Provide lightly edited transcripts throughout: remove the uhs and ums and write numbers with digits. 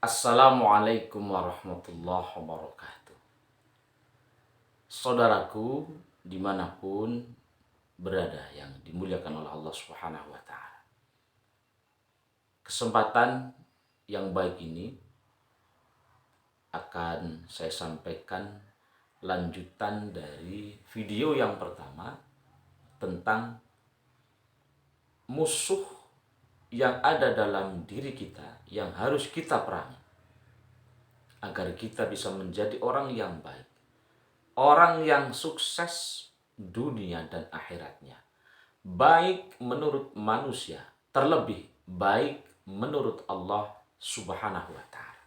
Assalamualaikum warahmatullahi wabarakatuh. Saudaraku dimanapun berada yang dimuliakan oleh Allah Subhanahu wa Ta'ala. Kesempatan yang baik ini akan saya sampaikan lanjutan dari video yang pertama tentang musuh yang ada dalam diri kita yang harus kita perangi agar kita bisa menjadi orang yang baik, orang yang sukses dunia dan akhiratnya, baik menurut manusia, terlebih baik menurut Allah Subhanahu wa Ta'ala.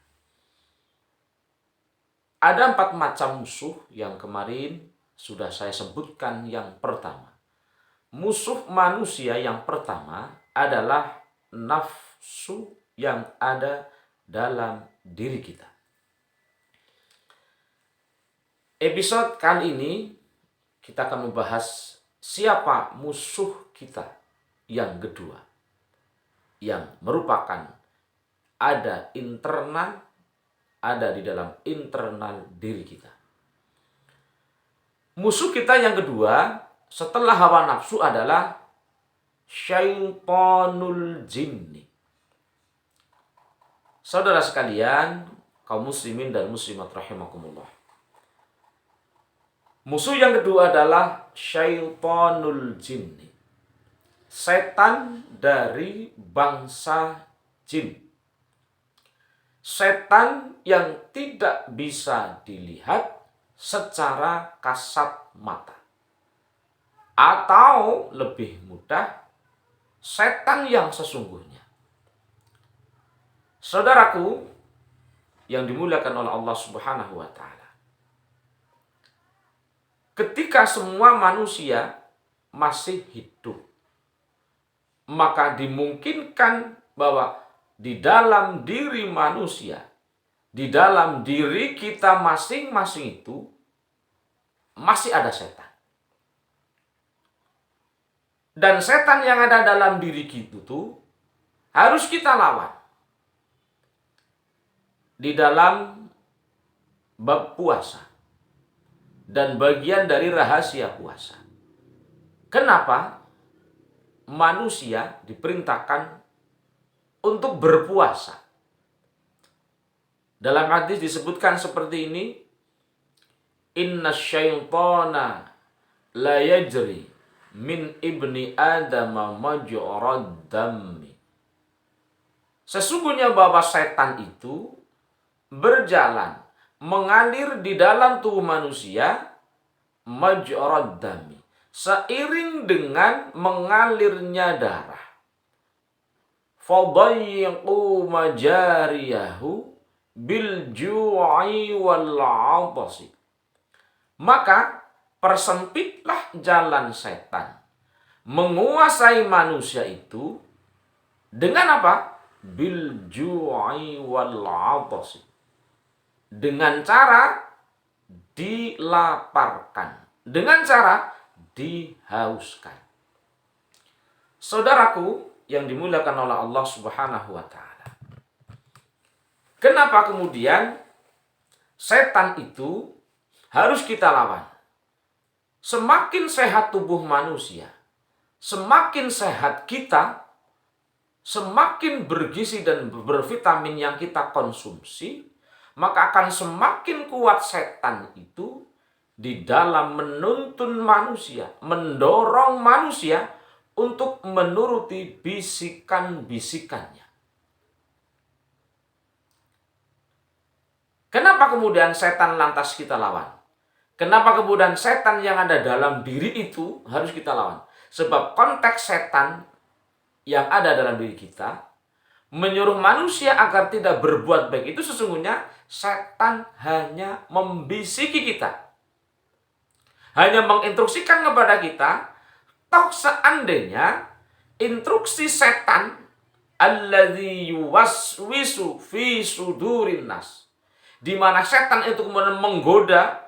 Ada 4 macam musuh yang kemarin sudah saya sebutkan. Yang pertama, musuh manusia yang pertama adalah nafsu yang ada dalam diri kita. Episode kali ini kita akan membahas siapa musuh kita yang kedua, yang merupakan ada di dalam internal diri kita. Musuh kita yang kedua setelah hawa nafsu adalah syaitanul jinni. Saudara sekalian, kaum muslimin dan muslimat rahimakumullah. Musuh yang kedua adalah syaitanul jinni. Setan dari bangsa jin. Setan yang tidak bisa dilihat secara kasat mata. Atau lebih mudah, setan yang sesungguhnya. Saudaraku yang dimuliakan oleh Allah Subhanahu wa Ta'ala. Ketika semua manusia masih hidup, maka dimungkinkan bahwa di dalam diri manusia, di dalam diri kita masing-masing itu masih ada setan. Dan setan yang ada dalam diri kita itu harus kita lawan. Di dalam bab puasa dan bagian dari rahasia puasa. Kenapa manusia diperintahkan untuk berpuasa? Dalam hadis disebutkan seperti ini, inna syaitana la yajri min ibni adama maj'rad dammi. Sesungguhnya bahwa setan itu berjalan, mengalir di dalam tubuh manusia maj'rad dammi, seiring dengan mengalirnya darah. Fadayyiqu majariyahu bil ju'i wal 'atasi. Maka persempitlah jalan setan menguasai manusia itu dengan apa? Bil ju'i wal 'atasi. Dengan cara dilaparkan, dengan cara dihauskan. Saudaraku yang dimuliakan oleh Allah Subhanahu wa Ta'ala. Kenapa kemudian setan itu harus kita lawan? Semakin sehat tubuh manusia, semakin sehat kita, semakin bergizi dan bervitamin yang kita konsumsi, maka akan semakin kuat setan itu di dalam menuntun manusia, mendorong manusia untuk menuruti bisikan-bisikannya. Kenapa kemudian setan lantas kita lawan? Kenapa kemudian setan yang ada dalam diri itu harus kita lawan? Sebab konteks setan yang ada dalam diri kita menyuruh manusia agar tidak berbuat baik itu sesungguhnya setan hanya membisiki kita. Hanya menginstruksikan kepada kita. Toh seandainya instruksi setan alladzi yuwaswisu fi sudurin nas, di mana setan itu kemudian menggoda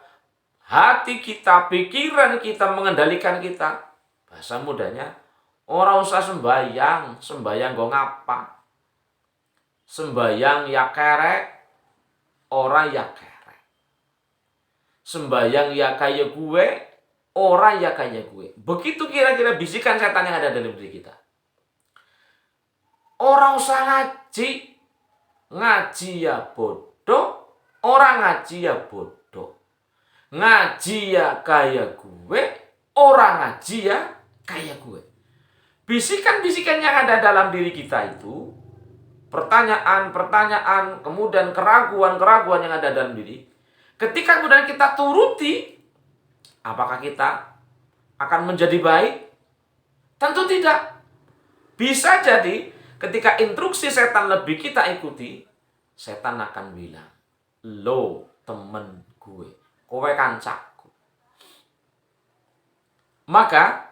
hati kita, pikiran kita, mengendalikan kita. Bahasa mudahnya, orang usah sembayang go ngapa. Sembayang ya kerek, ora ya kerek. Sembayang ya kaya gue, ora ya kaya gue. Begitu kira-kira bisikan setan yang ada dalam diri kita. Orang usah ngaji. Ngaji ya bodoh, orang ngaji ya bodoh. Ngaji ya kaya gue, orang ngaji ya kaya gue. Bisikan-bisikan yang ada dalam diri kita itu, pertanyaan-pertanyaan, kemudian keraguan-keraguan yang ada dalam diri, ketika kemudian kita turuti, apakah kita akan menjadi baik? Tentu tidak. Bisa jadi ketika instruksi setan lebih kita ikuti, setan akan bilang, lo temen gue, kowe kancaku. Maka,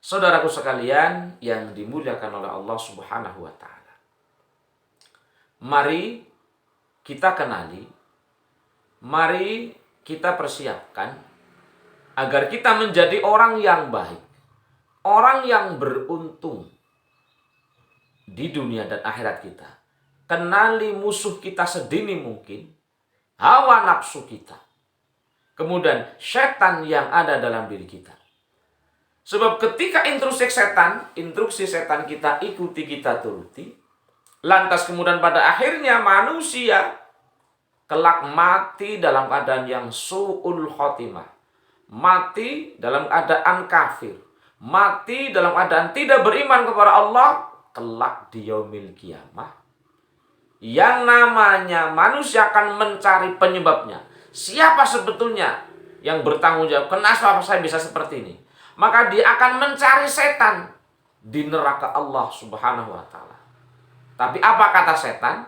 saudaraku sekalian yang dimuliakan oleh Allah Subhanahu wa Ta'ala, mari kita kenali, mari kita persiapkan agar kita menjadi orang yang baik, orang yang beruntung di dunia dan akhirat kita. Kenali musuh kita sedini mungkin, hawa nafsu kita, kemudian setan yang ada dalam diri kita. Sebab ketika instruksi setan kita ikuti, kita turuti, lantas kemudian pada akhirnya manusia kelak mati dalam keadaan yang su'ul khotimah, mati dalam keadaan kafir, mati dalam keadaan tidak beriman kepada Allah, kelak di yaumil kiamah, yang namanya manusia akan mencari penyebabnya. Siapa sebetulnya yang bertanggung jawab? Kenapa saya bisa seperti ini? Maka dia akan mencari setan di neraka Allah Subhanahu wa Ta'ala. Tapi apa kata setan?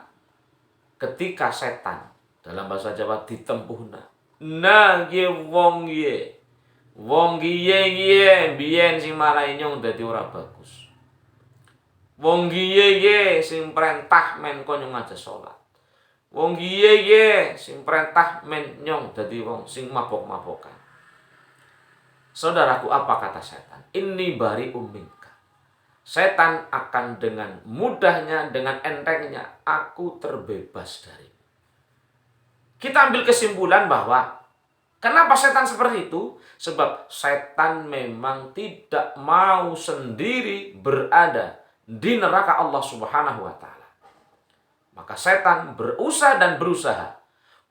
Ketika setan dalam bahasa Jawa ditempuhna, nah ye wong ye, wong ye biyen sing marai nyong dadi ora bagus. Wong ye sing perintah men konyo ngaja salat. Wong ye sing perintah men nyong dadi wong sing mabok-mabokan. Saudaraku, apa kata setan? Inni bari minka. Setan akan dengan mudahnya, dengan entengnya, aku terbebas dari. Kita ambil kesimpulan bahwa kenapa setan seperti itu? Sebab setan memang tidak mau sendiri berada di neraka Allah Subhanahu wa Ta'ala. Maka setan berusaha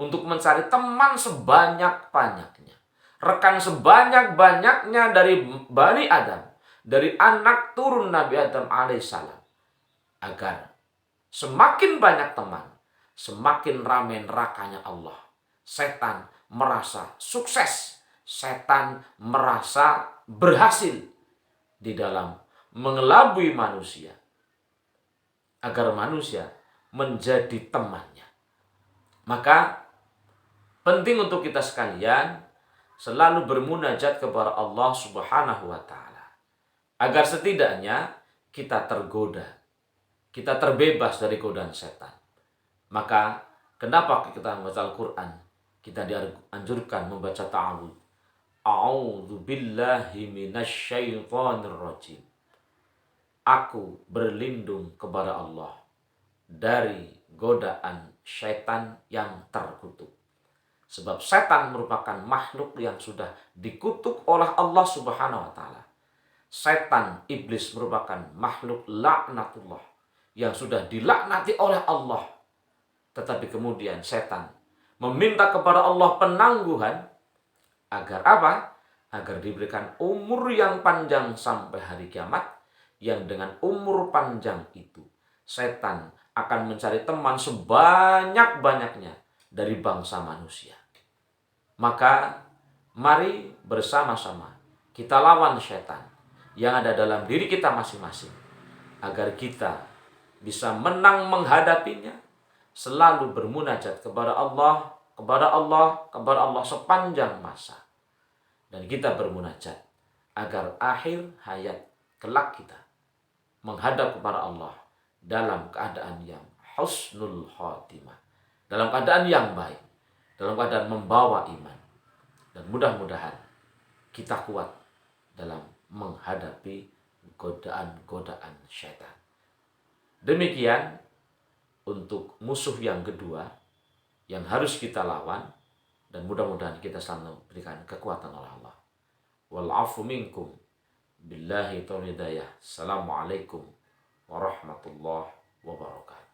untuk mencari teman sebanyak-banyaknya, rekan sebanyak-banyaknya dari Bani Adam, dari anak turun Nabi Adam alaihissalam, agar semakin banyak teman, semakin ramai nerakanya Allah. Setan merasa sukses, setan merasa berhasil di dalam mengelabui manusia, agar manusia menjadi temannya. Maka penting untuk kita sekalian selalu bermunajat kepada Allah Subhanahu wa Ta'ala, agar setidaknya kita tergoda, kita terbebas dari godaan setan. Maka kenapa kita membaca Al-Quran? Kita dianjurkan membaca ta'awudz. A'udzu billahi minasyaitonir rajim. Aku berlindung kepada Allah dari godaan syaitan yang terkutuk. Sebab setan merupakan makhluk yang sudah dikutuk oleh Allah Subhanahu wa Ta'ala. Setan, iblis merupakan makhluk laknatullah yang sudah dilaknati oleh Allah. Tetapi kemudian setan meminta kepada Allah penangguhan agar apa? Agar diberikan umur yang panjang sampai hari kiamat. Yang dengan umur panjang itu setan akan mencari teman sebanyak-banyaknya dari bangsa manusia. Maka mari bersama-sama kita lawan setan yang ada dalam diri kita masing-masing, agar kita bisa menang menghadapinya, selalu bermunajat kepada Allah sepanjang masa. Dan kita bermunajat agar akhir hayat kelak kita menghadap kepada Allah dalam keadaan yang husnul khotimah, dalam keadaan yang baik, dalam keadaan membawa iman. Dan mudah-mudahan kita kuat dalam menghadapi godaan-godaan syaitan. Demikian untuk musuh yang kedua yang harus kita lawan, dan mudah-mudahan kita selalu berikan kekuatan oleh Allah. Wal afu minkum billahi taufiq hidayah. Assalamualaikum warahmatullahi wabarakatuh.